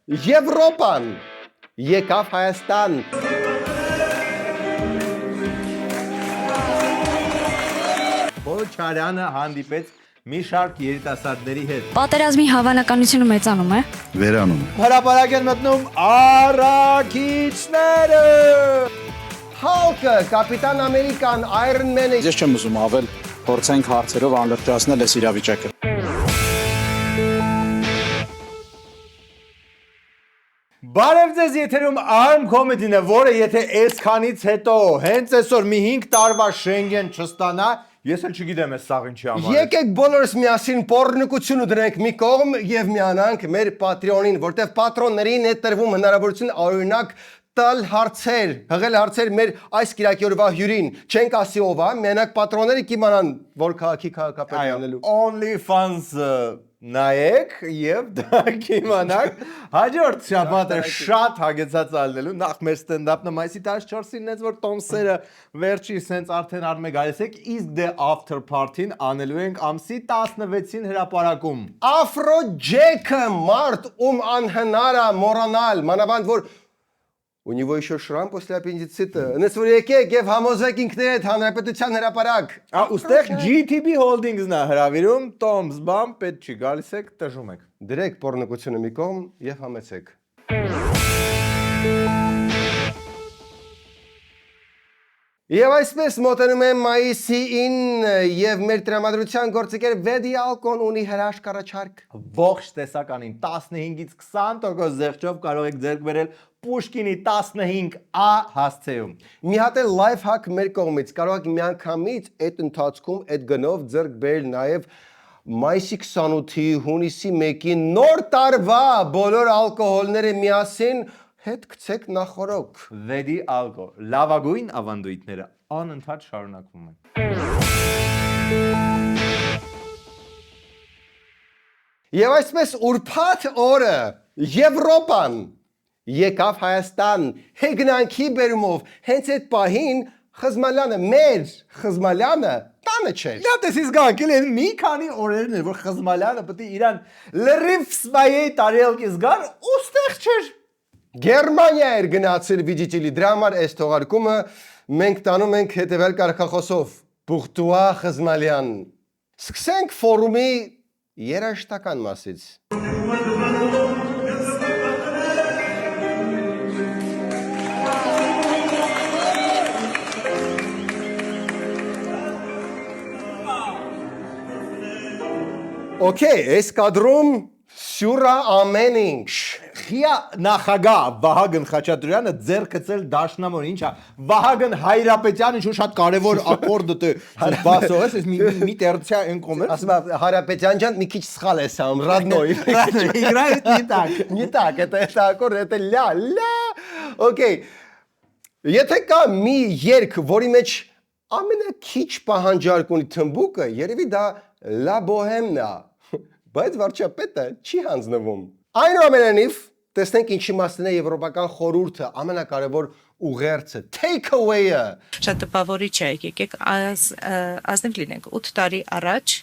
Եվրոպան եկավ Հայաստան։ Քոչարյանը հանդիպեց մի շարք երիտասարդների հետ։ Պատերազմի հավանականությունը մեծանում է։ Վերանում է։ Հրապարակ են մտնում առաքիչները։ Հալկը, Կապիտան Ամերիկան, Iron Man-ը։ Ես չեմ ուզում ավել փորձենք հարցերով անլրջացնել այս իրավիճակը։ Բարև ձեզ, եթերում Arm Comedy-ն է, որը եթե այսքանից հետո հենց այսօր մի 5 տարվա Շենգեն չստանա, ես էլ չգիտեմ այս սաղ ինչի համար։ Եկեք բոլորս միասին պոռնկությունը դրենք մի կողմ եւ միանանք մեր Patreon-ին, որտեղ պատրոններին է տրվում հնարավորություն օրինակ տալ հարցեր, հղել հարցեր մեր այս կիրակի օրվա հյուրին։ Չենք ասի ով է, մենակ պատրոնները կիմանան, որ քաղաքի քաղաքապետ անելու։ OnlyFans նայեք եւ դա կիմանաք հաջորդ շաբաթը շատ հագեցած ալնելու նախ մեր ստենդափն մայիսի 14-ին նենց որ տոմսերը վերջի սենց արդեն արմե գալիս եք իսկ դե after party-ն անելու ենք ամսի 16-ին հրապարակում Afro Jack-ը մարդ անհնար է մոռանալ մանավանդ որ У него еще шрам после аппендицита. Նես որ եկեք եւ համոզվեք ինքներդ հանրապետության հրապարակ։ Ուստեղ GTB Holdings-ն է հրավիրում, Տոմս բամ պետք չի գալիս եք տժում եք։ Դրեք պոռնկությունը մի կողմ եւ համեցեք։ Եվ այսպես մոտենում եմ մայիսին եւ մեր տրամադրության գործիքեր Vedi Alcon ունի հրաշք առաջարկ։ Ողջ տեսականին 15-ից 20% զեղչով կարող եք ձեռք բերել Պուշկինի 15A հասցեում։ Մի հատ էլ life hack մեր կողմից կարող եք միանգամից այդ ընթացքում այդ գնով ձեռք բերել նաեւ մայիսի 28-ի հունիսի 1-ի նոր տարվա բոլոր ալկոհոլները միասին հետ գցեք նախորոք։ Vedi Alco, լավագույն ավանդույթները անընդհատ շարունակվում են։ Եվ այսպես ուրբաթ օրը Եվրոպան եկավ Հայաստան հեգնանքի բերումով հենց այդ պահին Խզմալյանը մեր Խզմալյանը տանը չէր։ Դա տեսիս գանքել են մի քանի օրերն էր որ Խզմալյանը պետք է իրան լրիվ սվայեի տարելքի զգար ու ստեղ չէր։ Գերմանիա էր գնացել видите ли դրա համար այս թողարկումը մենք տանում ենք հետևյալ կարգախոսով Բուխտուա Խզմալյան սկսենք ֆորումի երաժշտական մասից Okay, այս կադրում Սյուրա ամեն ինչ Խիա նախագահ Վահագն Խաչատրյանը ձեռքցել դաշնամոր ինչա Վահագն Հայրապետյանը ինչ շատ կարևոր ակորդը դե բասո ես մի տերցիա ընկոմեր ասում Հարապետյան ջան մի քիչ սխալ ես ամ родной играет не так это аккорд это ля Okay եթե կա մի երգ որի մեջ ամենաքիչ պահանջարկ ունի թմբուկը երևի դա La Bohème-ն է բայց վարչապետը չի հանձնվում այնուամենայնիվ տեսնենք ինչի մասն է եվրոպական խորհուրդը ամենակարևոր ուղերձը take away-ը Շատ տպավորիչ է եկեք ազնիվ լինենք 8 տարի առաջ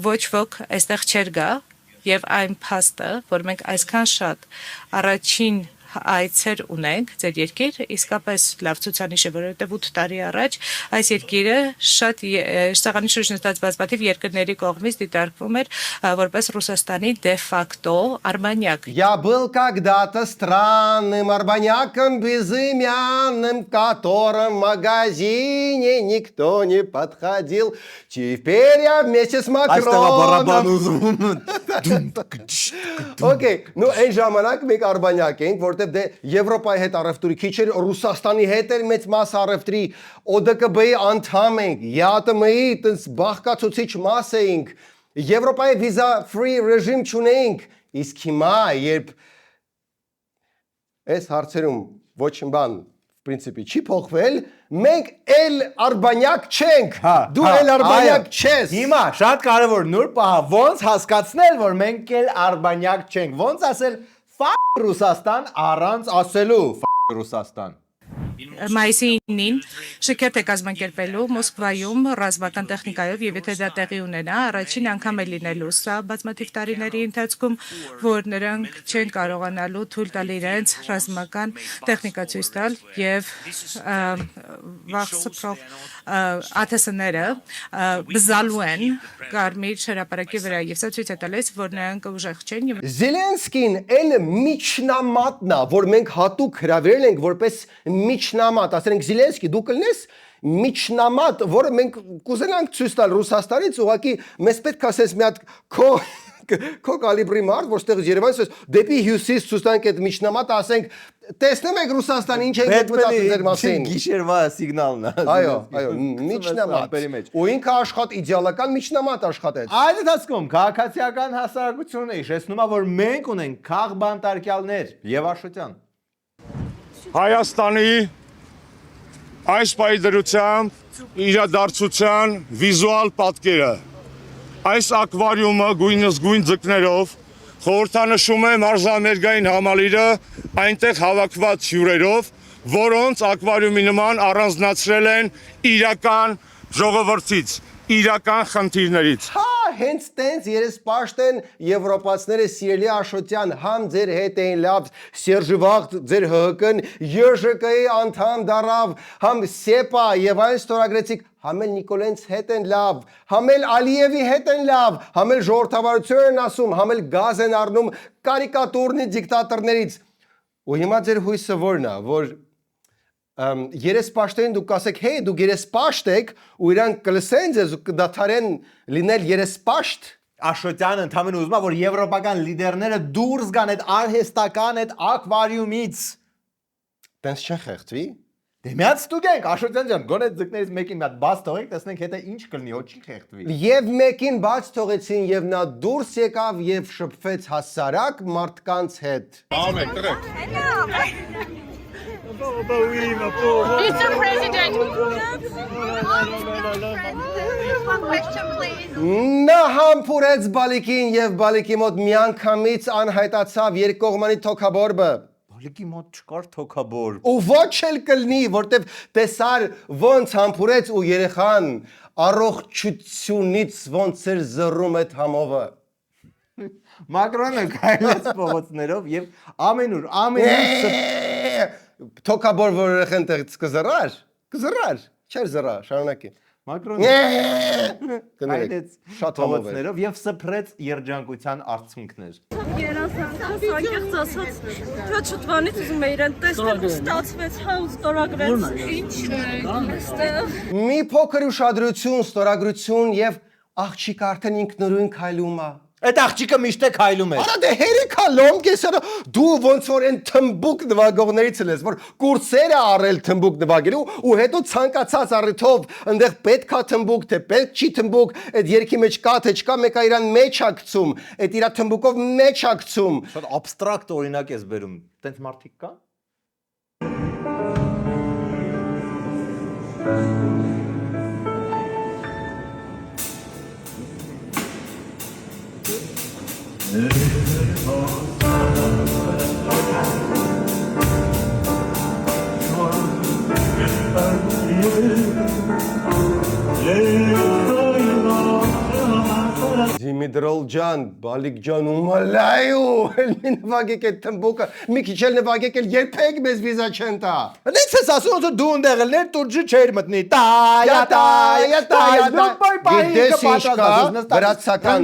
ոչ ոք այստեղ չէր գա եւ այն փաստը որ մենք այսքան շատ առաջին այցեր ունենք ձեր երկիր իսկապես լավ ցուցանիշ է որովհետեւ 8 տարի առաջ այս երկիրը շատ սեղանի շուրջ նստած բազմաթիվ երկրների кողմից դիտարկվում էր որպես Ռուսաստանի de facto արմանյակ Я был когда-то странным арбаняком безымянным которым в магазине никто не подходил теперь я вместе с Макроном Okay ну այն ժամանակ մենք արբանյակ ենք որտեղ դե Եվրոպայի հետ առևտուրի քիչ էր Ռուսաստանի հետ էր մեծ մաս առևտրի ODKB-ի անդամ ենք ԵԱՏՄ-ի տես բաղկացուցիչ մաս էինք Եվրոպայի վիզա free ռեժիմ չունեինք իսկ հիմա երբ այս հարցերում ոչ բան в принципе չի փոխվել մենք էլ արբանյակ չենք դու էլ արբանյակ չես Հիմա շատ կարևոր նոր պահ ոնց հասկացնել որ մենք էլ արբանյակ չենք ոնց ասել Ռուսաստան առանց ասելու Ռուսաստան մայիսի 9-ին շքերթ է կազմակերպելու Մոսկվայում ռազմական տեխնիկայով եւ եթե դա տեղի ունենա, առաջին անգամ է լինելու սա բազմաթիվ տարիների ընթացքում, որ նրանք չեն կարողանալու թույլ տալ իրենց ռազմական տեխնիկա ցույց տալ եւ վաղ սփռող ԱԹՍ-ները բզալու են Կարմիր հրապարակի վրա եւ սա ցույց է տալիս, որ նրանք ուժեղ չեն եւ Զելենսկին էլ միջնամատն է, որ մենք հատուկ հրավիրել ենք որպես միջնամատ, ասենք Զելենսկի դու կլնես միջնամատ, որը մենք կուզենանք ցույց տալ Ռուսաստանից, ուղղակի մեզ պետք է ասես մի հատ քո կալիբրի մարդ, որ ստեղից Երևանից ասես դեպի հյուսիս ցույց տանք այդ միջնամատը, ասենք տեսնում եք Ռուսաստանը ինչ է մտածում ձեր մասին։ Գիշերվա սիգնալն է։ Այո, միջնամատ։ Ու ինքը աշխատի իդեալական միջնամատ աշխատեց։ Այդ ընթացքում քաղաքացիական հասարակությունը հիշեցնում է, որ մենք ունենք քաղբանտարկյալներ եւ Աշոտյան։ Հայաստանի այս պայդրությամբ իրադարձության վիզուալ պատկերը այս ակվարիումը գույնզգույն ձկներով խորհրդանշում է մարզամերգային համալիրը այնտեղ հավաքված հյուրերով, որոնց ակվարիումի նման առանձնացրել են իրական ժողովրդից, իրական խնդիրներից։ Հենց տենց երեսպաշտեն եվրոպացները սիրելի Աշոտյան համ ձեր հետ էին լավ Սերժվաղ ձեր ՀՀԿ-ն ԵԺԿ-ի անդամ դարավ համ ՍԵՊԱ եւ այն ստորագրեցիք համ էլ Նիկոլենց հետ են լավ համ էլ Ալիևի հետ են լավ համ էլ ժողովրդավարություն են ասում համ էլ գազ են առնում կարիկատուրնի դիկտատորներից ու հիմա ձեր հույսը որն է որ երեսպաշտերին դուք ասեք հեյ դուք երեսպաշտ եք ու իրանք կլսեն ձեզ ու կդադարեն լինել երեսպաշտ Աշոտյանը ընդհանրապես ուզում է որ եվրոպական լիդերները դուրս գան այդ արհեստական այդ ակվարիումից տենց չեն խեղդվի Դե միած ստուգենք Աշոտյան ջան գոնե ձկներից մեկին մի հատ բաց թողեք տեսնենք հետո ինչ կլինի ոչ չի խեղդվի Եվ մեկին բաց թողեցին եւ նա դուրս եկավ եւ շփվեց հասարակ մարդկանց հետ Mr. President, one question, please. Նա համբուրեց բալիկին եւ բալիկի մոտ միանգամից անհայտացավ երկկողմանի թոքաբորբը Բալիկի մոտ չկար թոքաբոր ու ոչ էլ կլնի որտեվ տեսար ոնց համբուրեց ու երեխան առողջությունից ոնց էր զռում այդ համովը Մակրոնը քայլեց փողոցներով եւ ամենուր Թոքաբոր որ երեխան տեղից կզռար չէր զռա շարունակի Մակրոնը քայլեց շատ համով էր փողոցներով եւ սփռեց երջանկության արցունքներ Երասանքս անկեղծ ասած շատ շուտվանից ուզում է իրեն տեսնել ստացվեց հա ու ստորագրեց ինչ այստեղ Մի փոքր ուշադրություն, ստորագրություն եւ աղջիկը արդեն ինքնուրույն քայլում է Այդ աղջիկը միշտ է քայլում է Արա դե հերիքա լոմկեսը դու ոնց որ են թմբուկ նվագողներից ես որ կուրսեր է առել թմբուկ նվագելու ու հետո ցանկացած առիթով այնտեղ պետքա թմբուկ թե պետք չի թմբուկ այդ երկի մեջ կա թե չկա մեկը իրան մեջ ա գցում այդ իրա թմբուկով մեջ ա գցում Շատ абստրակտ օրինակ ես բերում տենց մարդիկ կա Դիմիտրոլ ջան, բալիկ ջան ումալայու մի նվագեք այդ թմբուկը մի քիչ էլ նվագեք էլ երբեք մեզ վիզա չեն տա Դից ես ասում որ դու ընդեղ ելներ տուրջի չեր մտնի տայա Գիտես ինչ կա վրացական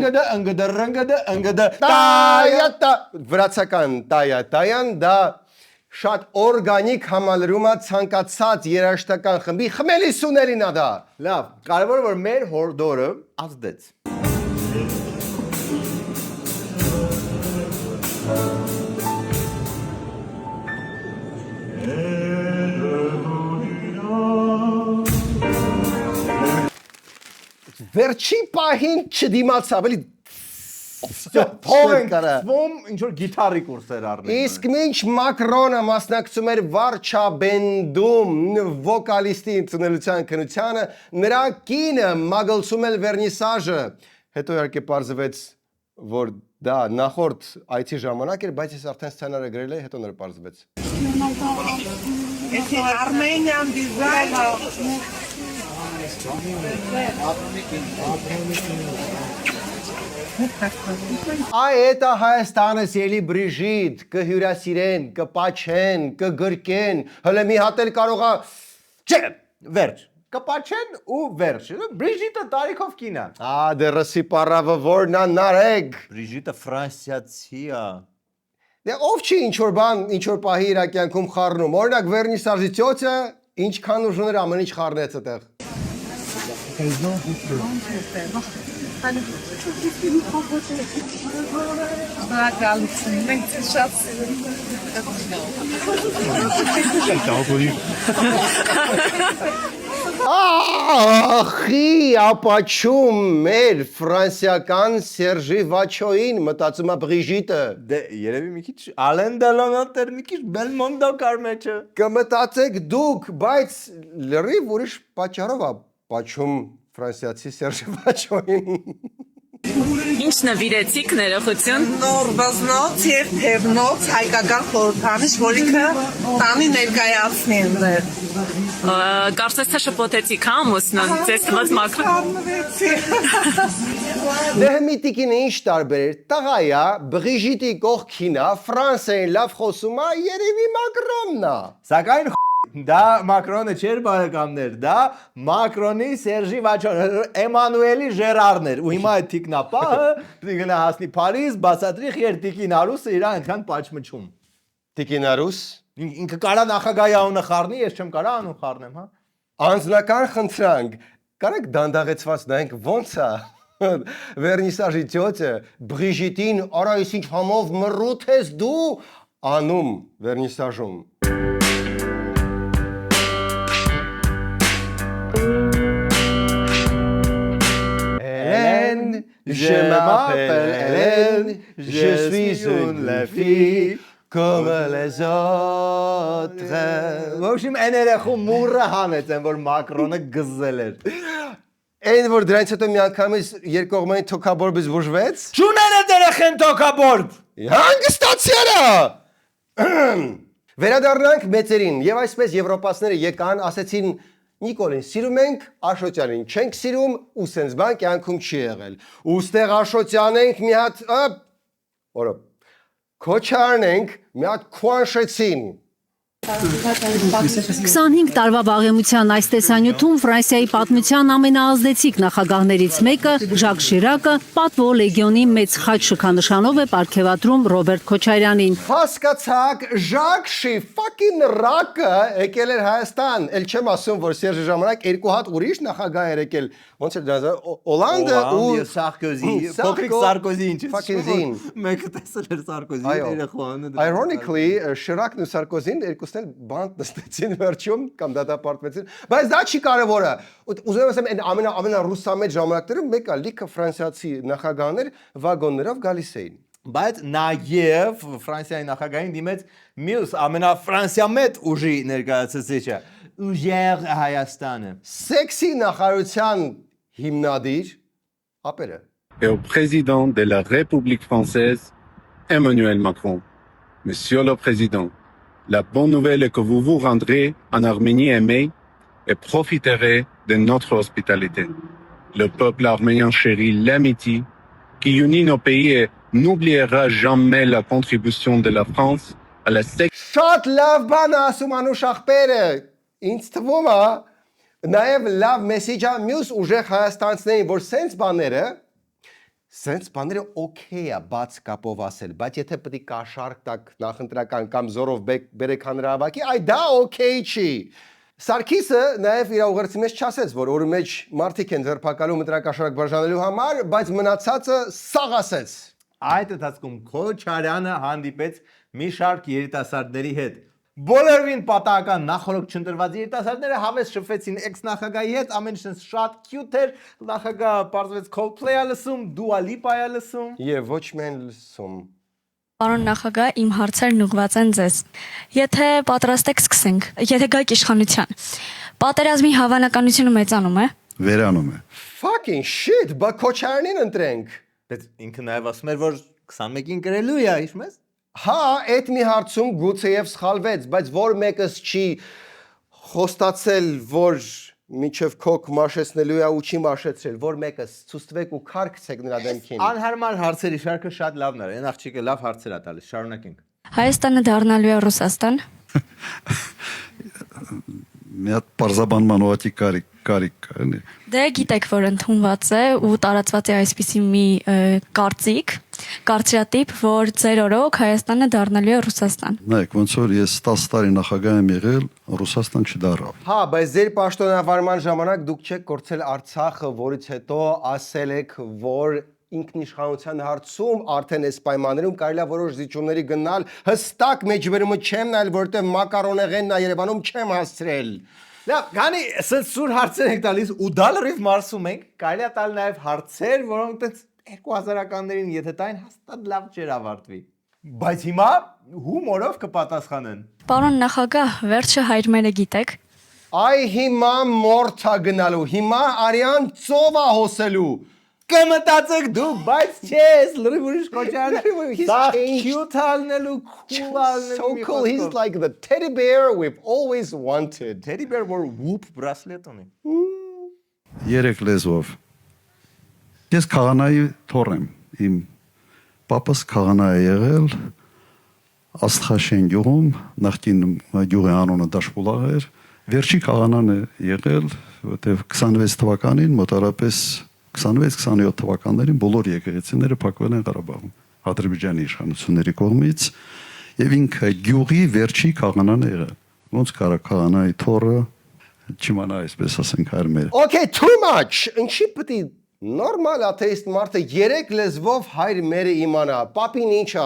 վրացական տայան դա շատ օրգանիկ համալրում է ցանկացած երաժշտական խմբի խմելիսուներին ա դա Լավ, կարևորը որ մեր հորդորը ազդեց Վերջի պահին չդիմացավ, էլի Փողենք վում ինչ որ գիտարի կուրսեր առնել Իսկ մինչ Մակրոնը մասնակցում էր վարչաբենդում վոկալիստի ընդունելության քննությանը, նրա կինը մագլցում էր վերնիսաժը, հետո իհարկե պարզվեց, որ դա նախորդ IT ժամանակ էր, բայց ես արդեն սցենարը գրել էի, հետո նոր պարզվեց Armenian designer. Այ էտա Հայաստանը սիրելի Բրիժիտ, կհյուրասիրեն, կպաչեն, կգրկեն, հələ մի հատ էլ կարողա Չէ, վերջ։ Կպաչեն ու վերջ։ Բրիժիտը տարիքով կին է։ դեռսի պարավը որնա նարեգ։ Բրիժիտը ֆրանսիացի է։ Դե ով չի ինչ որ բան, ինչ որ պահի իր կյանքում խառնում։ Օրինակ վերնիսաժի ծոցը ինչքան ուժներ ամեն ինչ խառնեց այդտեղ։ Բաղալություն, մենք շատ սիրում Ախի, ապաչում մեր ֆրանսիական Սերժի Վաչոին մտածում է Բրիժիտը։ Դե երևի մի քիչ Ալեն Դելոնոն դեր մի քիչ Բելմոնդո կար մեջը։ Կմտածեք դուք, բայց լրիվ ուրիշ պատճառով է պաչում ֆրանսիացի Սերժի Վաչոին։ Ինչ նվիրեցիք ներողություն։ նոր բզնոց եւ թևնոց հայկական խորհրդանիշ, որը տանի ներկայացնի ընդ։ Կարծես թե շփոթեցիք հա ամուսնուն, ձեզ թվաց մաքրում։ Դե միտիկին ինչ տարբեր էր, տղայա, Բրիժիտի կողքին է, Ֆրանսիային լավ խոսում է, երևի Մակրոնն է։ Սակայն դա Մակրոնը չէր բարեկամներ, դա Մակրոնի Սերժի Վաչոն, Էմանուելի Ժերարն էր, ու հիմա այդ տիկնապահը գնա հասնի Փարիզ, բացատրի խեր տիկինարուսը իր այնքան պաչմչում։ Տիկինարուս Ինքը կարա նախագահի անունը խառնի, ես չեմ կարա անուն խառնեմ, հա։ Անձնական խնդրանք, կարեք դանդաղեցված նայենք ոնց է վերնիսաժի ծոցը Բրիժիտին արա ես ինչ համով մռութ ես դու անում վերնիսաժում։ Hélène, je m'appelle Hélène, je suis une fille comme les autres. Ոչմ էներեխու մուրը հանեց են, որ Մակրոնը գզել էր։ Այն որ դրանից հետո միանգամից երկկողմային թոքաբոր բզբուժվեց։ Չուներ է երեխեն թոքաբորբ։ Հանգստացիարա։ Վերադառնանք մեծերին եւ այսպես եվրոպացիները եկան, ասեցին Նիկոլին սիրում ենք, Աշոտյանին չենք սիրում, ու սենց բան կյանքում չի եղել։ Ուստեղ Աշոտյանենք մի հատ, որը քոչարնենք, մի հատ քուանշեցին։ 25 տարվա վաղեմության այս տեսանյութում Ֆրանսիայի պատմության ամենաազդեցիկ նախագահներից մեկը Ժակ Շիրակը պատվո լեգիոնի մեծ խաչ շքանշանով է պարգևատրում Ռոբերտ Քոչարյանին։ Հասկացաք, Ժակ Շիրակին ռակը եկել էր Հայաստան, ել չեմ ասում, որ Սերժի ժամանակ երկու հատ ուրիշ նախագահ էր եկել, ոնց էր դա Օլանդը ու Սարկոզի, փոքրիկ Սարկոզի ինչ Ֆակինզին։ Մեկը տեսել էր Սարկոզի երեխան։ Ironically, Շիրակն ու Սարկոզին երկուսն էլ բանտ նստեցին վերջում կամ դատապարտվեցին, բայց դա չի կարևորը։ Ուզում եմ ասեմ, այն ամենառուսամետ ժամանակներում մեկը լիքը ֆրանսիացի նախագահներ վագոններով գալիս էին։ Բայց նաև Ֆրանսիայի նախագահին դիմեց մյուս ամենաֆրանսիամետ ուժի ներկայացուցիչը Ուժեղ Հայաստանը։ Սեքսի նախարարության հիմնադիր ապերը։ Et au président de la République française, Emmanuel Macron. Monsieur le Président, la bonne nouvelle est que vous vous rendrez en Arménie aimée et profiterez de notre hospitalité. Le peuple arménien chérit l'amitié qui unit nos pays et n'oubliera jamais la contribution de la France à la Շատ լավ բան ասում անուշ ախպերը։ Ինձ թվում է նաև լավ մեսեջ է մյուս ուժեղ հայաստանցիներին, որ սենց բաները օքեյ է բաց կապով ասել, բայց եթե պետք է կաշառք տակ նախընտրական կամ զորով բերեք հանրահավաքի, այ դա օքեյ չի։ Սարգիսը նաև իր ուղերձի մեջ չասեց, որ օրը մեջ մարդիկ են ձերբակալում ընտրակաշառք բաժանելու համար, բայց մնացածը սաղ ասեց։ Այդ ընթացքում Քոչարյանը հանդիպեց մի շարք երիտասարդների հետ։ Բոլորին պատահական նախորդ չընտրված երիտասարդները հավես շփվեցին էքս-նախագահի հետ, ամեն ինչ շատ cute էր, նախագահը պարզվեց Coldplay-ը լսում, Dua Lipa-ը լսում։ Եվ ոչ միայն լսում։ Պարոն նախագահ, իմ հարցերն ուղղված են ձեզ։ Եթե պատրաստ եք, սկսենք։ Եթե գայք իշխանության, պատերազմի հավանականությունը մեծանում է։ Վերանում է։ Fucking shit, բա Քոչարյանին ընտրենք։ Բայց ինքը նաև ասում էր, որ 21-ին գրելու է, հիշում ես։ Հա, այդ մի հարցում գուցեև սխալվեց, բայց որ մեկս չի խոստացել, որ միջև քոք մաշեցնելու է ու չի մաշեցրել, որ մեկս ցույցվեք ու քարքցեք նրա դեմքին։ Անհարմար հարցերի շարքը շատ լավն էր։ Այն աղջիկը լավ հարցեր է տալիս։ Շարունակենք։ Հայաստանը դառնալու է Ռուսաստան։ Մի հատ բարձաբանման ուղղակի կարիք կա, էլի։ Դե գիտեք, որ ընդունված է ու տարածված է այսպիսի մի կարծրատիպ, որ ձեր օրոք Հայաստանը դառնալու է Ռուսաստան։ Նայեք, ոնց որ ես 10 տարի նախագահ եմ եղել, Ռուսաստան չդառավ։ Հա, բայց ձեր պաշտոնավարման ժամանակ դուք չեք կորցրել Արցախը, որից հետո ասել եք, որ ինքնիշխանության հարցում արդեն այս պայմաններում կարելի է որոշ զիջումների գնալ, հստակ մեջբերումը չեմ նայել, որովհետև մակարոնեղենն է Երևանում չեմ հասցրել։ Լավ, գանի ասած սուր հարցեր ենք տալիս ու դա լրիվ մարսում ենք, կարելի է տալ նաև հարցեր, որոնք տենց 2000-ականներին եթե տային հաստատ լավ չէր ավարտվի։ Բայց հիմա հումորով կպատասխանեն։ Պարոն նախագահ, վերջը հայրմերը գիտեք։ Այ հիմա մորթա գնալու, հիմա արյան ծովա հոսելու։ Կմտածեք դու, բայց չես, լրիվ ուրիշ կոչարն He's դա changed. cute ալնելու, cool ալնելու։ So cool, he's like the teddy bear we've always wanted. Teddy bear որ whoop bracelet ունի։ 3 լեզվով։ Ես քահանայի թոռ եմ, իմ պապս քահանա է եղել Աստղաշեն գյուղում, նախկին գյուղի անունը Դաշպուլաղ էր, վերջի քահանան է եղել, որտեղ 26 թվականին մոտարապես 26-27 թվականներին բոլոր եկեղեցիները փակվել են Ղարաբաղում Ադրբեջանի իշխանությունների կողմից եւ ինքը գյուղի վերջի քահանան է եղել։ Ոնց կարա քահանայի թոռը չիմանա այսպես ասենք հայրմեր։ Okay, too much. Ինչի պետք է նորմալ աթեիստ մարդը 3 լեզվով հայրմերը իմանա։ Պապին ինչա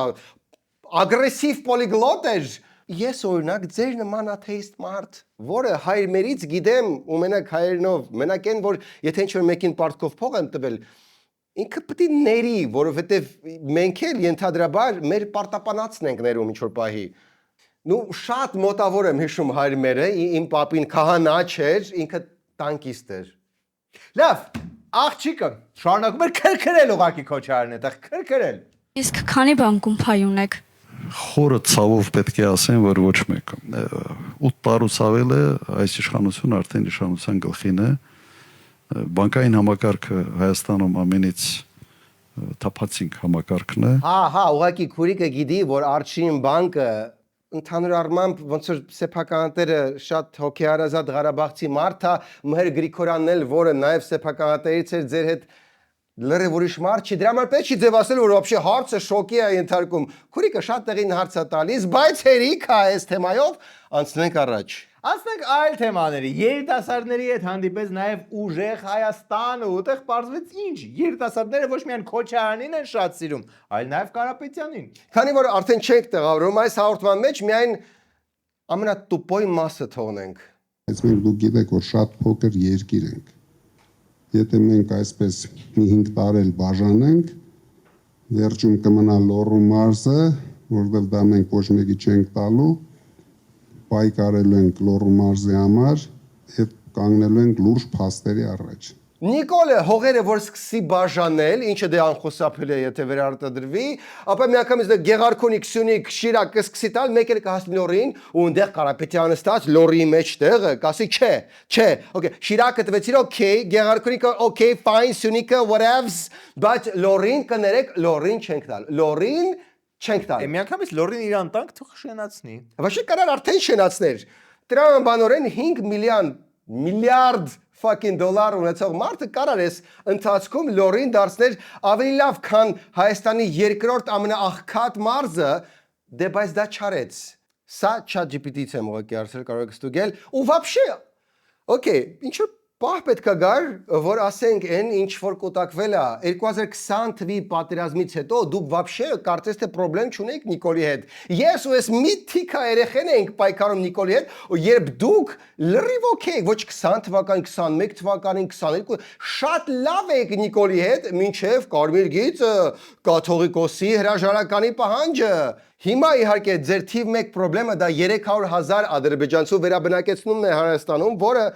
ագրեսիվ պոլիգլոտ էր։ Ես օրինակ ձեր նման աթեիստ մարդ, որը հայրմերից գիտեմ ու մենակ հայրենով, մենակ այն որ եթե ինչ-որ մեկին պարտքով փող եմ տվել, ինքը պետք է ների, որովհետև մենք էլ ենթադրաբար մեր պարտապանացն ենք ներում ինչ-որ պահի։ Նու շատ մոտավոր եմ հիշում հայրմերը, իմ պապին քահանա չէր, ինքը տանկիստ էր։ Լավ, աղջիկը շարունակում էր քրքրել ուղակի քոչարն այդտեղ քրքրել։ Իսկ քանի բանկում փայ ունեք։ Խորը ցավով պետք է ասեմ, որ ոչ մեկը 8 տարու ցավել է այս իշխանությունը արդեն իշխանության գլխին է բանկային համակարգը Հայաստանում ամենից թափածինք համակարգն է Հա, ուղղակի քուրիկը գիտի, որ Արչին բանկը ընդհանուր առմամբ ոնց որ սեփականատերը շատ հոգեհարազատ Ղարաբաղցի մարդ է, Մհեր Գրիգորյանն էլ, որը նաև սեփականատերից էր ձեր հետ լրիվ ուրիշ մարդ չի, դրա համար պետք չի ձևացել, որ вообще հարցը շոկի է ենթարկում։ Քուրիկը շատ տեղին հարց է տալիս, բայց հերիք է այս թեմայով, անցնենք առաջ։ Անցնենք այլ թեմաների։ Երիտասարդների հետ հանդիպեց նաև ուժեղ Հայաստանը, ուտեղ պարզվեց ինչ։ Երիտասարդները ոչ միայն Քոչարանին են շատ սիրում, այլ նաև Կարապետյանին։ Քանի որ արդեն չենք տեղավորում այս հաղորդման մեջ, միայն ամենատուպոյ մասը թողնենք։ Բայց մենք դուք գիտեք, որ շատ փոքր երկիր ենք։ Եթե մենք այսպես մի 5 տարի բաժանենք, վերջում կմնա Լոռու մարզը, որովհետև դա մենք ոչ մեկի չենք տալու, պայքարելու ենք Լոռու մարզի համար եւ կանգնելու ենք լուրջ փաստերի առաջ։ Նիկոլը հողերը որ սկսի բաժանել, ինչը դե անխուսափելի է, եթե վերարտադրվի, ապա միանգամից դա Գեղարքունիք, Սյունիք, Շիրակ կսկսի տալ, մեկ էլ կհասնի Լոռին, ու այնտեղ Կարապետյանը ստաց Լոռի մեջտեղը, կասի չէ, okay, Շիրակը տվեցիր, okay, Գեղարքունիքը, okay, fine, Սյունիքը, whatevs, բայց Լոռին կներեք, Լոռին չենք տալ, Լոռին չենք տալ։ Միանգամից Լոռին իրան տանք թող շենացնի։ Ոչ կարար արդեն շենացներ։ Դրան բանորեն 5 միլիարդ fucking դոլար ունեցող մարդը կարար էս ընթացքում Լոռին դարձներ ավելի լավ, քան Հայաստանի երկրորդ ամենաաղքատ մարզը, դե բայց դա չարեց։ Սա ChatGPT-ից եմ ուղղակի արել, կարող եք ստուգել, ու вообще, okay, ինչ պահ պետք է գար, որ ասենք այն ինչ որ կուտակվել է 2020 թվականի պատերազմից հետո դուք вообще կարծես թե խնդրեմ չունեք Նիկոլի հետ։ Ես ու ես միթիկա երեխեն ենք պայքարում Նիկոլի հետ, ու երբ դուք լրիվ օքեյ, ոչ 20 թվականին, 21 թվականին, 22 շատ լավ եք Նիկոլի հետ, մինչև Կարմիր գիծը, կաթողիկոսի հրաժարականի պահանջը։ Հիմա իհարկե ձեր թիվ 1 խնդրեմը դա 300,000 ադրբեջանցու վերաբնակեցնումն է Հայաստանում, որը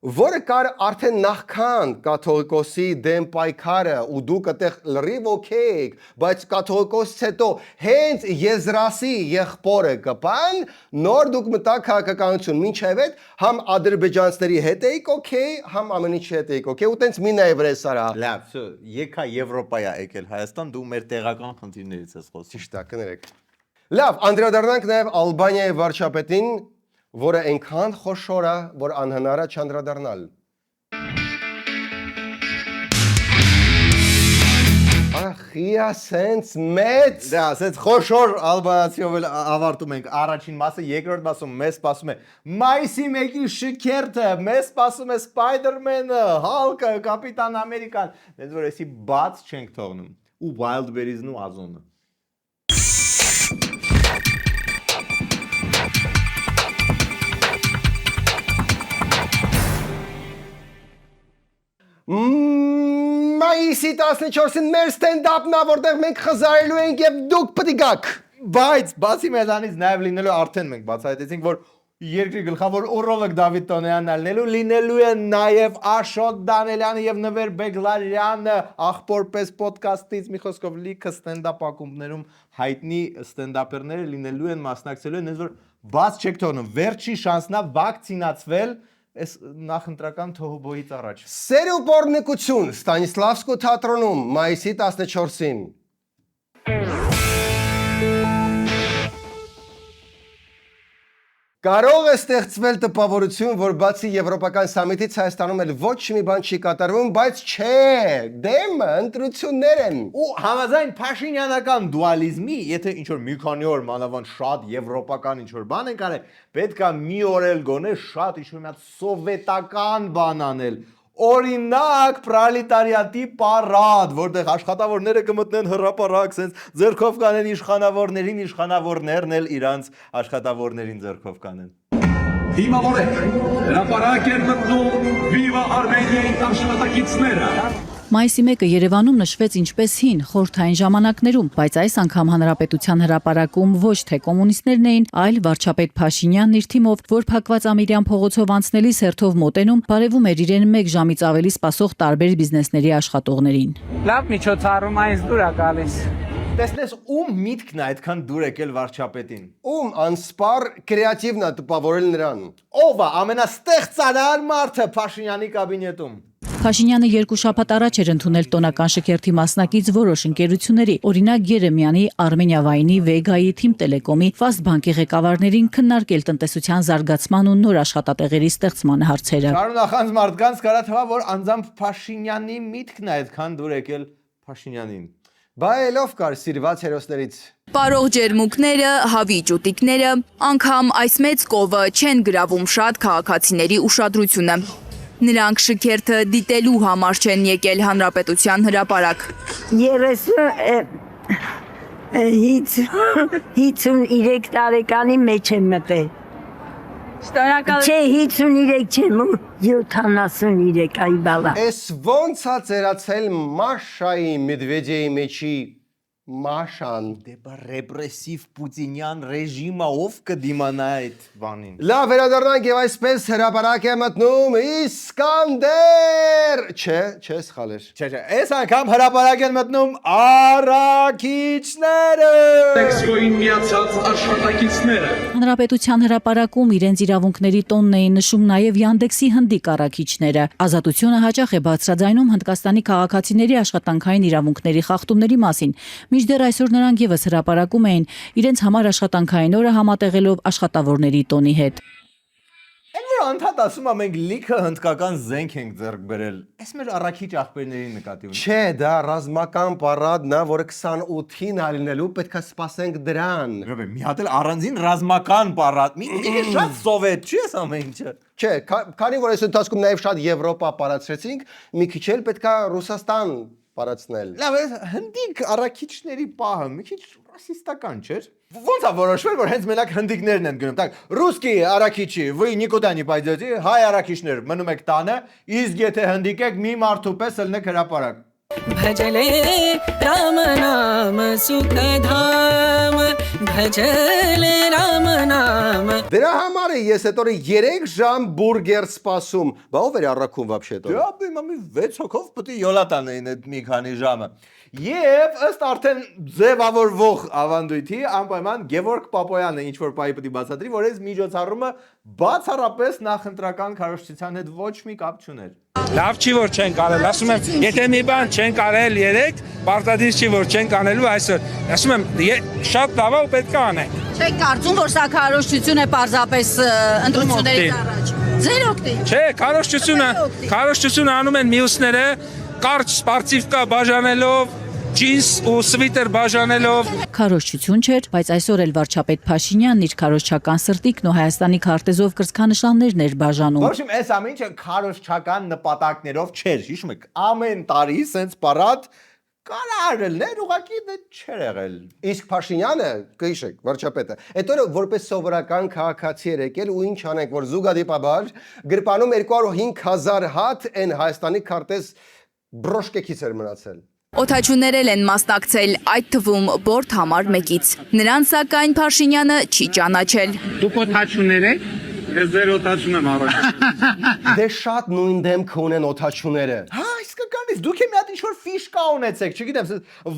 որը կար արդեն նախքան կաթողիկոսի դեմ պայքարը ու դուք այդտեղ լրիվ օքեյ, բայց կաթողիկոսից հետո հենց Եզրասի եղբորը կպան, նոր դուք մտաք քաղաքականություն, մինչև այդ համ ադրբեջանցիների հետ էիք օքեյ, համ ամեն ինչի հետ էիք օքեյ, ու տենց մի նայվ ռեսարա։ Լավ, եկա Եվրոպայա եկել Հայաստան, դու մեր տեղական խնդիրներից ես խոսում։ Ճիշտ է, կներեք։ Լավ, անդրադառնանք նաև Ալբանիայի վարչապետին, որը այնքան խոշոր է, որ անհնար է չանդրադառնալ։ Ախիա սենց մեծ։ Դա, ասենց խոշոր ալբանացիով էլ ավարտում ենք առաջին մասը, երկրորդ մասում մեզ սպասում է մայիսի 1-ի շքերթը, մեզ սպասում է Spider-Man-ը, Hulk-ը, Կապիտան Ամերիկան, դες որ էսի բաց չենք թողնում, ու Wildberries-ն ու Ozone-ը։ Մայիսի 14-ին մեր ստենդափն է, որտեղ մենք խզարելու ենք եւ դուք պետք է գաք։ Բայց բացի մեզանից նաև լինելու արդեն մենք բացահայտեցինք, որ երկրի գլխավոր օրոլոգ Դավիթ Տոնյանն լինելու է նաև Աշոտ Դանելյանը եւ Նվեր Բեգլարյանը, աղբորպես ոդկասթից մի խոսքով լիքը ստենդափ ակումբներում հայտնի ստենդափերները լինելու են, մասնակցելու են, որ բաց չեք թողնում, վերջի շանսն է վակցինացվել այս նախընտրական թողոբոյից առաջ։ Սեր ու բորնիկություն Ստանիսլավսկու թատրոնում մայիսի 14-ին։ Կարող է ստեղծվել տպավորություն, որ բացի Եվրոպական սամիթից Հայաստանում էլ ոչ մի բան չի կատարվում, բայց չէ, դեմը ընտրություններ են։ Ու համաձայն Փաշինյանական դուալիզմի, եթե ինչ-որ մի քանի օր մանավանդ շատ եվրոպական ինչ-որ բան են կարել, պետք է մի օր էլ գոնե շատ ինչ-որ մի հատ սովետական բան անել։ Օրինակ պրոլետարիատի պարադ, որտեղ աշխատավորները կմտնեն հրապարակ, սենց ձեռքով կանեն իշխանավորներին, իշխանավորներն էլ իրանց աշխատավորներին ձեռքով կանեն։ Հիմավորեք, հրապարակ են մտնում Viva Armenia-ի աշխատակիցները։ Մայիսի 1-ը Երևանում նշվեց ինչպես հին խորհրդային ժամանակներում, բայց այս անգամ հանրապետության հրապարակում ոչ թե կոմունիստներն էին, այլ վարչապետ Փաշինյանն իր թիմով, որ փակված Ամիրյան փողոցով անցնելիս հերթով մոտենում, բարևում էր իրեն 1 ժամից ավելի սպասող տարբեր բիզնեսների աշխատողներին։ Լավ միջոցառում այս դուր է գալիս։ Տեսնես ում միտքն է այդքան դուր եկել վարչապետին։ Ում անսպար կրեատիվն է տպավորել նրան։ Ով է ամենաստեղծարար մարդը Փաշինյանի կաբինետում։ Փաշինյանը 2 շաբաթ առաջ էր ընդունել տոնական շքերթի մասնակից որոշ ընկերությունների, օրինակ Երեմյանի, Արմենիա Վայնի, Վեգայի, Թիմ Տելեկոմի, Ֆաստ բանկի ղեկավարներին քննարկել տնտեսության զարգացման ու նոր աշխատատեղերի ստեղծման հարցերը։ Շարունակած մարդկանց կարա թվա, որ անձամբ Փաշինյանի միտքն է այդքան դուր եկել Փաշինյանին։ Բայելով կար սիրված հերոսներից։ Պարող ջերմուկները, հավի ճուտիկները, անգամ այս մեծ կովը չեն գրավում շատ քաղաքացիների ուշադրությունը։ Նրանք շքերթը դիտելու համար չեն եկել հանրապետության հրապարակ։ 53 տարեկանի մեջ եմ մտել։ Չէ, 53 չեմ, 73 այ բալա։ Էս ոնց է ծերացել Մաշայի Մեդվեդեի մեջի Մաշան։ Դեպա ռեպրեսիվ պուտինյան ռեժիմը ով կդիմանա այդ բանին։ Լավ, վերադառնանք եւ այսպես հրապարակ է մտնում Իսկանդեր։ Չէ, սխալ էր։ Չէ, այս անգամ հրապարակ են մտնում առաքիչները։ Տեքսկոին միացած աշխատակիցները։ Հանրապետության հրապարակում իրենց իրավունքների տոնն էին նշում նաև Յանդեքսի հնդիկ առաքիչները։ Ազատությունը հաճախ է բարձրաձայնում Հնդկաստանի քաղաքացիների աշխատանքային իրավունքների խախտումների մասին։ Մինչդեռ այսօր նրանք եւս հրապարակում էին իրենց համար աշխատանքային օրը համատեղելով աշխատավորների տոնի հետ։ Այն որ անդադ ասում է մենք լիքը հնդկական զենք ենք ձեռք բերել, այս մեր առաքիչ աղբերներին նկատի ունի։ Չէ, դա ռազմական պարադն է, որը 28-ին ալինելու պետք է սպասենք դրան։ Ռոբե, մի հատ էլ առանձին ռազմական պարադ, մի շատ սովետ չի այս ամեն ինչը։ Չէ, քանի որ այս ընթացքում նաև շատ Եվրոպա տարածեցինք, մի քիչ էլ պետք է Ռուսաստան տարածնել։ Լավ, հնդիկ առաքիչների պահը մի քիչ ռասիստական չէր։ Ոնց է որոշվել, որ հենց մենակ հնդիկներն են գնում։ Так, ռուսկի առաքիչի, вы никуда не пойдете, հայ առաքիչներ մնում եք տանը, իսկ եթե հնդիկ եք, մի մարդու պես ելնեք հրապարակ։ Bhajale Rama Nam Sukha Dham Bhajale Ram Naam Դրա համար է ես այդ օրը 3 ժամ բուրգեր սպասում։ Բա ով էր առաքում вообще-то։ Դրա բիմամի 6 հոգով պետք է յոլատան էին այդ մի քանի ժամը։ Եվ ըստ արդեն ձևավորվող ավանդույթի անպայման Գևորգ Պապոյանը ինչ որ պահի պետք է բացատրի, որ այս միջոցառումը բացառապես նախընտրական քարոզչության հետ ոչ մի կապ չուներ։ Լավ չի որ չեն կարել, ասում եմ, եթե մի բան չեն կարել 3, պարտադիր չի որ չեն կանելու այսօր։ Ասում եմ, շատ լավ է ու պետք է անենք։ Չեք կարծում, որ սա քարոզչություն է պարզապես ընտրություններից առաջ։ Ձեր օգտին։ Չէ, քարոզչությունը անում են մյուսները, կարճ սպարտիվկա բաժանելով, ջինս ու սվիտեր բաժանելով։ Քարոզչություն չէր, բայց այսօր էլ վարչապետ Փաշինյանն իր քարոզչական սրտիկն ու Հայաստանի քարտեզով կրծքանշաններն էր բաժանում։ Որոշիմ այս ամենը քարոզչական նպատակներով չէր, հիշում եք, ամեն տարի սենց պարատ կարարելներ ուղղակի դա չէր եղել։ Իսկ Փաշինյանը, կհիշեք, վարչապետը, այդ օրը որպես սովորական քաղաքացի էր եկել ու ինչ անենք, որ զուգադիպաբար գրպանում 205,000 հատ այն Հայաստանի քարտեզ բրոշկեքից էր մնացել։ Օթաչուներ են մասնակցել, այդ թվում բորդ համար մեկից։ Նրանց սակայն Փաշինյանը չի ճանաչել։ Դուք օթաչուներ եք։ Ես ձեր օթաչուն եմ առաջ։ Դե շատ նույն դեմք ունեն օթաչուները։ Հա, իսկականից դուք մի հատ ինչ-որ ֆիշկա ունեցեք, չգիտեմ,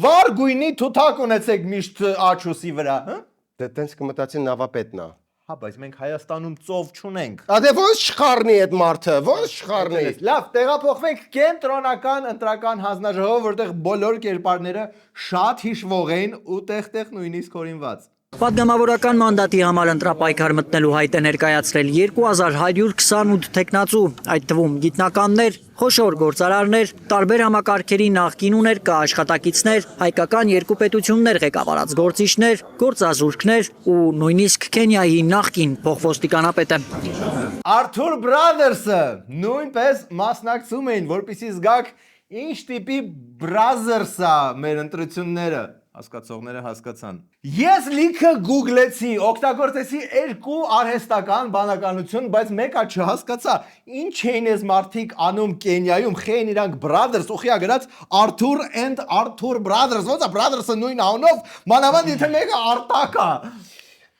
վար գույնի թութակ ունեցեք միշտ աչուսի վրա, հա։ Դե տենց կմտածին նավապետն է։ Հա, բայց մենք Հայաստանում ծով չունենք։ Ադե ո՞նց չխառնի այդ մարդը, ո՞նց չխառնի։ Լավ, տեղափոխվենք կենտրոնական ընտրական հանձնաժողով, որտեղ բոլոր կերպարները շատ հիշվող են ու տեղ-տեղ նույնիսկ հորինված։ Պատգամավորական մանդատի համար ընտրապայքար մտնելու հայտ է ներկայացրել 2128 տեխնացու, այդ թվում գիտնականներ, խոշոր գործարարներ, տարբեր համակարգերի նախկին ու ներկա աշխատակիցներ, հայկական երկու պետություններ ղեկավարած գործիչներ, գործազուրկներ ու նույնիսկ Քենիայի նախկին փոխոստիկանապետը։ Arthur Brothers-ը նույնպես մասնակցում էին, որպեսզի զգաք ինչ տիպի Brothers-ա մեր ընտրությունները։ Հասկացողները հասկացան։ Ես լիքը գուգլեցի, օգտագործեցի 2 արհեստական բանականություն, բայց մեկը չհասկացա։ Ինչ էին այս մարդիկ անում Կենիայում, խեն իրանք Brothers, ուղիա գրած Arthur and Arthur Brothers, ոնց է Brothers-ը նույն անունով, մանավանդ եթե մեկը Արտակ է։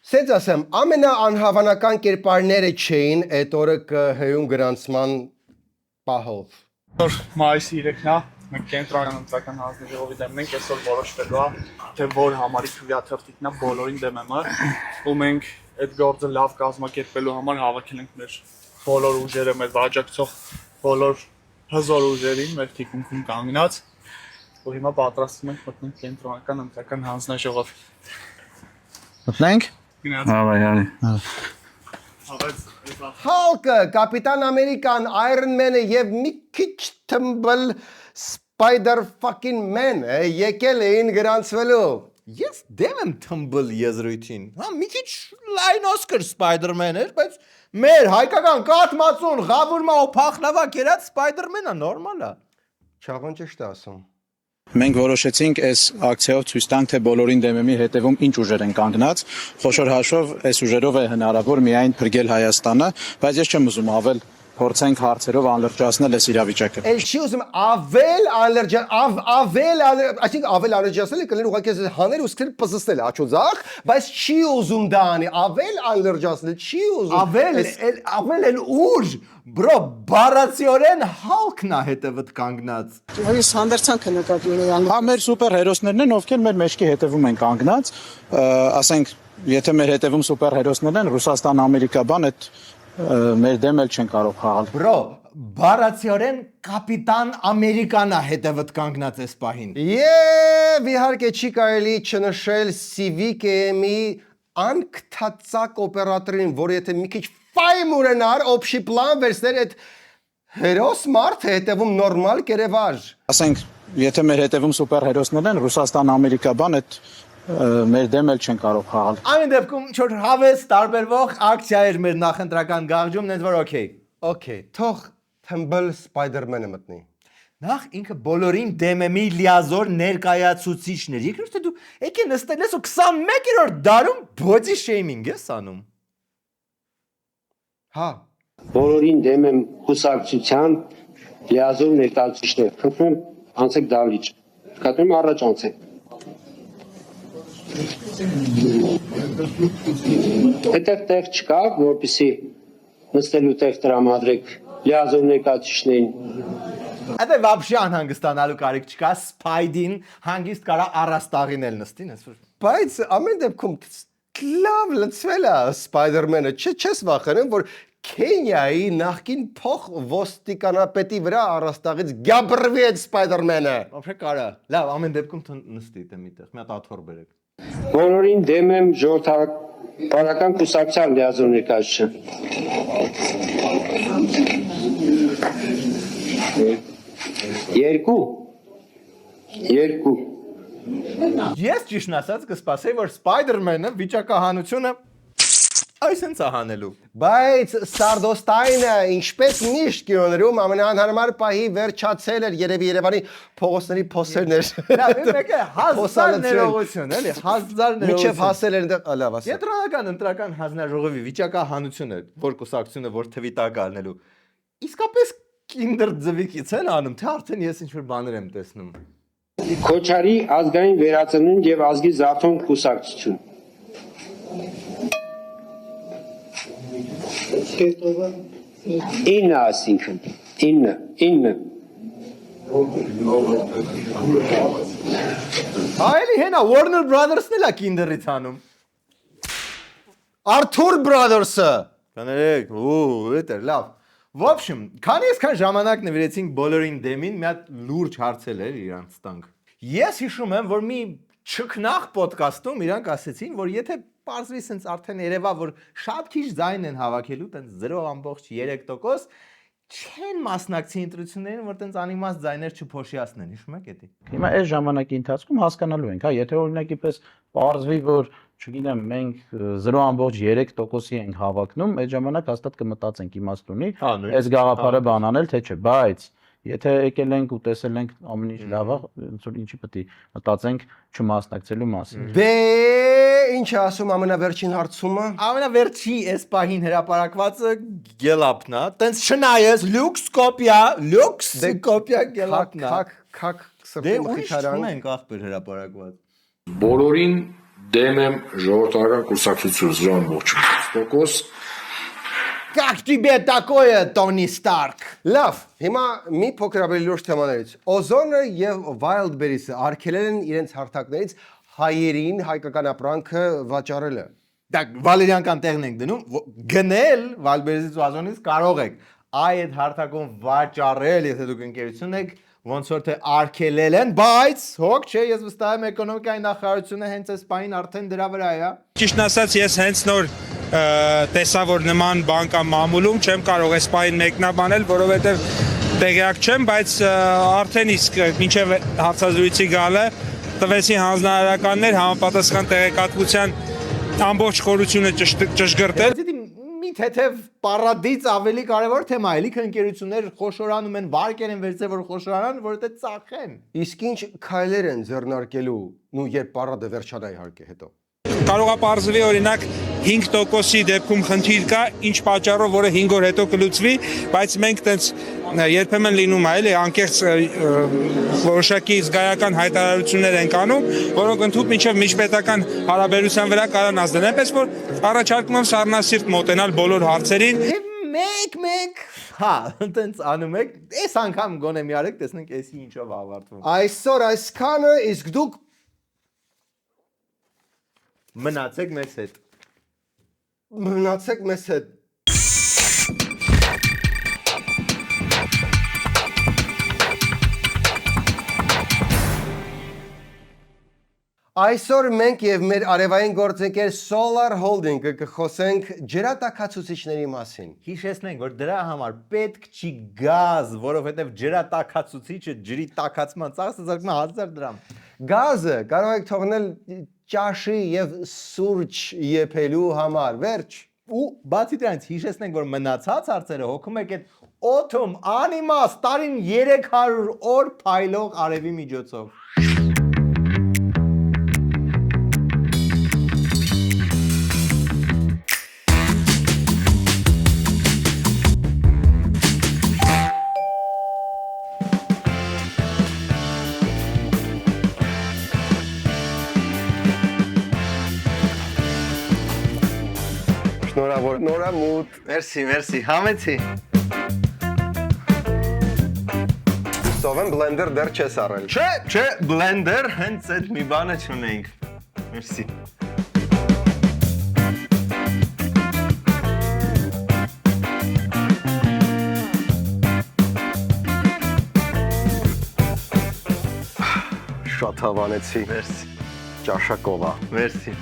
Սենց ասեմ, ամենաանհավանական կերպարները չէին այդ օրը կհեյում գրանցման պահով։ Մայիսի 3-ն է, մենք կենտրոնական ընտրական հանձնաժողովի դեմն ենք, այսօր որոշվելու է, թե որ համարի քվեաթերթիկն է բոլորին դեմը, ու մենք այդ գործը լավ կազմակերպելու համար հավաքել ենք մեր բոլոր ուժերը, մեր աջակցող բոլոր հզոր ուժերին, մեր թիկունքում կանգնած, ու հիմա պատրաստվում ենք մտնենք կենտրոնական ընտրական հանձնաժողով։ Մտնենք։ Հավայանի։ Հալկը, Կապիտան Ամերիկան, Iron Man-ը եւ մի քիչ թմբլ Spider fucking Man եկել էին գրանցվելու։ Ես դեմ եմ թմբլ եզրույթին։ Հա, մի քիչ լայն Oscar Spider-Man էր, բայց մեր հայկական կաթմացուն, ղավուրմա ու փախլավա կերած Spider-Man-ը նորմալ է։ Չաղոն ճիշտ է ասում։ Մենք որոշեցինք այս ակցիայով ցույց տանք, թե բոլորին դեմի հետևում ինչ ուժեր են կանգնած։ Խոշոր հաշվով այս ուժերով է հնարավոր միայն փրկել Հայաստանը, բայց ես չեմ ուզում ավել փորձենք հարցերով անլրջացնել այս իրավիճակը։ Էլ չի ուզում ավել անլրջացնել կլինի ուղղակի հանել ու սկսել պզստել աչոձախ, բայց չի ուզում դա անի, ավել անլրջացնել չի ուզում։ Ավել էլ ուր, բրո, բառացիորեն Հալքն է հետևդ կանգնած։ Այս հանդերձանքը նկատի ունի։ Հա, մեր սուպերհերոսներն են, ովքեր մեր մեջքի հետևում են կանգնած, ասենք, եթե մեր հետևում սուպերհերոսներն են, Ռուսաստան, Ամերիկա, բան այդ մեր դեմ էլ չեն կարող խաղալ։ Բրո, բառացիորեն Կապիտան Ամերիկան է հետևդ կանգնած այս պահին։ Եվ իհարկե չի կարելի չնշել CVKM-ի անկթածակ օպերատորին, որ եթե մի քիչ ֆայմ ունենար, օբշի պլան վերցներ այդ հերոս մարդը հետևում նորմալ կերևար։ Ասենք, եթե մեր հետևում սուպերհերոսներն են, Ռուսաստան, Ամերիկա, բան այդ մեր դեմ էլ չեն կարող խաղալ։ Ամեն դեպքում չոր հավես տարբերվող ակցիա էր մեր նախընտրական գաղջում, նենց որ Okay, թող թմբլ Spider-Man-ը մտնի։ Նախ ինքը բոլորին դեմ է մի լիազոր ներկայացուցիչներ։ Երկրորդը դու եկե նստել ես ու 21-րդ դարում body shaming ես անում։ Հա։ Բոլորին դեմ եմ կուսակցության լիազոր ներկայացուցիչներ։ Խնդրում անցեք դալիճ։ Կտրում առաջ անցեք։ Այդտեղ տեղ չկա, որպեսզի նստելու տեղ տրամադրեք լիազոր ներկայացուցիչներին։ Այդ вообще անհանգստանալու կարիք չկա, Սպայդին հանգիստ կարա առաստաղին էլ նստին, այսօր։ Բայց ամեն դեպքում լավ լցվել է Spider-Man-ը, չես վախենում, որ Քենիայի նախկին փոխ ոստիկանապետի վրա առաստաղից գաբրվի այդ Spider-Man-ը։ Вообще կարա։ Լավ, ամեն դեպքում նստի դե միտեղ, մի հատ աթոռ բերեք։ Բոլորին դեմ եմ ժողովրդական կուսակցության լիազոր ներկայացուցիչը։ Երկու։ Ես ճիշտն ասած կսպասեի, որ Spider-Man-ը վիճակահանությունը այսպես հանելու։ Բայց Սարդոստայնը ինչպես միշտ կիոներում ամենահարմար պահի վերջացել էր երևի Երևանի փողոցների փոսերներ։ Լավ, մեկը 1000 ներողություն, էլի, 1000 ներողություն։ Միջև հասել էր այնտեղ, լավ ասա։ Կենտրոնական ընտրական հանձնաժողովի վիճակահանությունը, որ կուսակցությունը որ թվի տակ առնելու։ Իսկապես Kinder ձվիկից են անում, թե արդեն ես ինչ-որ բաներ եմ տեսնում։ Քոչարի ազգային վերածնունդ եւ ազգի զարթոն կուսակցություն։ Ինը ասինքն, ինը։ Այլի հենա Warner Brothers-ն էլ է Kinder-ից անում։ Arthur Brothers-ը։ Կաներեք, դա լավ։ В общем, քանի այսքան ժամանակ նվիրեցինք բոլորին դեմին, մի հատ լուրջ հարցել էր իրանց տանք։ Ես հիշում եմ, որ մի չքնախ ոդկասթում իրանք ասեցին, որ եթե պարզվի սենց արդեն երևա, որ շատ քիչ ձայն են հավաքելու, տենց 0.3% չեն մասնակցի ընտրություններին, որ տենց անիմաստ ձայներ չփոշիացնեն, հիշում եք էդի։ Հիմա այս ժամանակի ընթացքում հասկանալու ենք, հա, եթե օրինակի պես պարզվի, որ չգիտեմ, մենք 0.3%-ի ենք հավակնում, այդ ժամանակ հաստատ կմտածենք իմաստ ունի, այս գաղափարը բանանել թե չէ, բայց եթե եկել ենք ու տեսել ենք ամեն ինչ լավ է, ոնց որ ինչի պետք է մտածենք չմասնակցելու մասին։ Դե ինչ ասում ամենավերջին հարցումը։ Ամենավերջի այս պահին հրապարակվածը գելապն է, տենց չնայես լյուքս կոպիա գելապն է։ Քակ Դե ուրիշ չունենք ախպեր հրապարակված։ Բոլորին դեմ եմ ժողովրդական կուսակցություն 0.1%։ Как тебе такое, Tony Stark։ Լավ, հիմա մի փոքր ավելի լուրջ թեմաներից։ Օզոնը եւ Wildberries-ը արգելել են իրենց հարթակներից հայերին հայկական ապրանքը վաճառելը։ Դա վալերյանական տեղն ենք դնում, գնել Wildberries-ից ու Ozon-ից կարող եք այդ հարթակում վաճառել, եթե դուք ընկերություն եք, ոնց որ թե արգելել են, բայց հոգ չէ, ես վստահ եմ էկոնոմիկայի նախարարությունը հենց այս պահին արդեն դրա վրա է։ Ճիշտն ասած, ես հենց նոր տեսա, որ նման բան կա մամուլում, չեմ կարող այս պահին մեկնաբանել, որովհետև տեղյակ չեմ, բայց արդեն իսկ մինչև հարցազրույցի գալը տվեցին հանձնարարականներ համապատասխան տեղեկատվության ամբողջ խորությունը ճշգրտել։ Մի թեթև պարադից ավելի կարևոր թեմա է, լիքը ընկերություններ խոշորանում են, վարկեր են վերցրել, որ խոշորանան, որովհետև ծախեն։ Իսկ ինչ քայլեր են ձեռնարկելու, երբ պարադը վերջանա իհարկե հետո։ Կարող է պարզվի օրինակ 5%-ի դեպքում խնդիր կա, ինչ պատճառով, որը 5 օր հետո կլուծվի, բայց մենք տենց երբեմն լինում է, էլի, անկեղծ որոշակի զգայական հայտարարություններ ենք անում, որոնք ընդհանուր մինչև միջպետական հարաբերության վրա կարան ազդել, այնպես որ առաջարկում եմ սառնասիրտ մոտենալ բոլոր հարցերին։ Մեկ, հա, տենց անում եք, այս անգամ գոնե մի արեք, տեսնենք էսի ինչով ավարտվում։ Այսօր այսքանը, իսկ դուք մնացեք մեզ հետ։ Մնացեք մեզ հետ։ Այսօր մենք եւ մեր արևային գործընկեր Solar Holding-ը կխոսենք ջրատաքացուցիչների մասին։ Հիշեցնենք, որ դրա համար պետք չի գազ, որովհետև ջրատաքացուցիչը ջրի տաքացման ծախսը զարգում է 1000 դրամ։ Գազը կարող եք թողնել ճաշի եւ սուրճ եփելու համար, վերջ։ Ու բացի դրանից հիշեցնենք, որ մնացած հարցերը հոգում եք այդ օթում անիմաստ տարին 300 օր փայլող արևի միջոցով։ Շնորհավոր, նորամուտ։ Մերսի, համեցի։ Սովեն բլենդեր դեռ չես առել։ Չէ, բլենդեր հենց այդ մի բանը չունեինք։ Մերսի։ Շատ հավանեցի։ Մերսի։ Ճաշակովա։ Մերսի։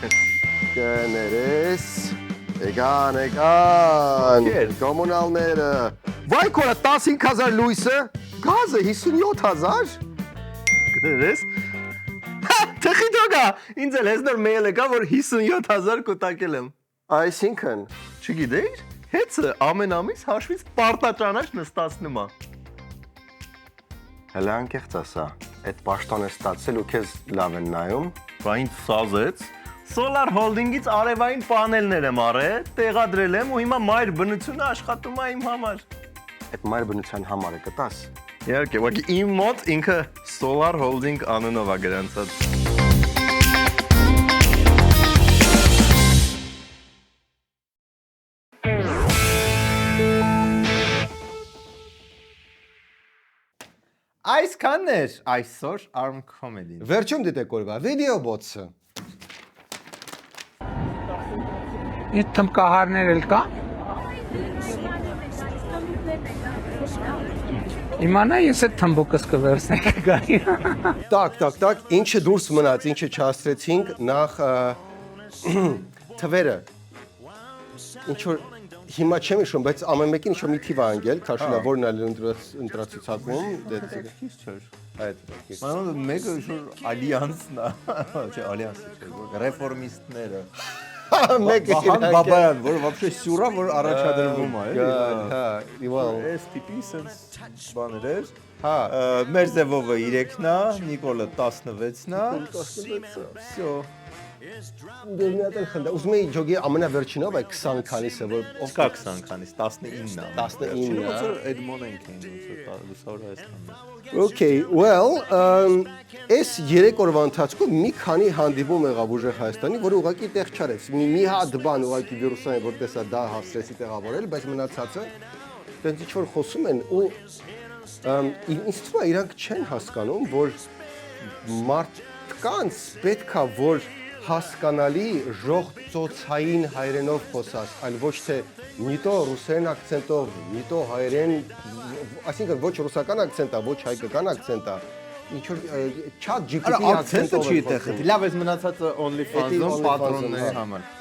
Կներես։ Էգան։ Կոմունալները։ Վայ կորա 15000 լույսը, գազը 57000։ Կներես։ Թխի դոգա, ինձ էլ հեսնոր մեյլ եկա, որ 57000 կուտակել եմ։ Այսինքն, չգիտեիր, հեցը ամեն ամիս հաշվից պարտաճանաչ նստացնում է։ հələ անկեղծ ասա, այդ պաշտոն է ստացել ու քեզ լավ են նայում։ Բա ինձ սազեց, Solar Holding-ից արևային պանելներ եմ առել, տեղադրել եմ ու հիմա մայր բնությունը աշխատում է իմ համար։ Այդ մայր բնության համարը կտաս։ Իհարկե, ուղղակի իմ մոտ ինքը Solar Holding անունով է գրանցած։ Այսքանն էր այսօր Arm Comedy-ն։ Վերջում դիտեք օրվա վիդեո բոցը։ Այդ թմկահարներ էլ կա։ Իմանա ես այդ թմբուկս կվերցնենք գայի։ Տակ, ինչը դուրս մնաց, ինչը չհասցրեցինք, նախ թվերը։ Ինչ որ հիմա չեմ հիշում, բայց ամեն մեկին ինչ-որ մի թիվ է անգել, քաշելա որն է ընտրացուցակում, Մանոն մեկը ինչ-որ ալյանսն է, չէ, ալյանսը չէ, ռեֆորմիստները։ Մեկը Բաբայան, որ вообще սյուրա, որ առաջադրվում է, էլի։ Հա, Այս տիպի sense բաներ էր։ Հա, Մերզևովը 3-ն է, Նիկոլը 16-ն է։ 16-ը։ Всё։ Դե մի հատ էլ խնդա, ուզում էի ջոգի ամենավերջինով այդ 20 քանիսը, որ Ով կա 20 քանիս, 19-ն է։ 19-ն է։ Ոնց որ Էդմոնենք էին, ոնց որ Լուսավոր Հայաստանում։ Okay, well, այս 3 օրվա ընթացքում մի քանի հանդիպում եղավ ուժեղ Հայաստանի, որը ուղղակի տեղ չարեց։ Մի հատ բան ուղղակի վիրուսային, որ տեսա դա հասցրեցի տեղավորել, բայց մնացածը տենց ինչ որ խոսում են ու ինձ թվում է իրանք չեն հասկանում, որ մարդկանց պետքա որ հասկանալի ժողծոցային հայերենով խոսած, այլ ոչ թե մի տո ռուսերեն ակցենտով, մի տո հայերեն, այսինքն ոչ ռուսական ակցենտա, ոչ հայկական ակցենտա, ինչ որ chat GPT ակցենտը չի այդտեղ։ Լավ, այս մնացածը OnlyFans-ում պատրոնների համար։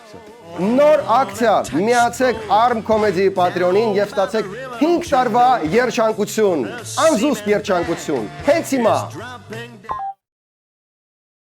Նոր ակցիա, միացեք Arm Comedy Patreon-ին եւ ստացեք 5 տարվա երջանկություն, անզուսպ երջանկություն։ Հենց հիմա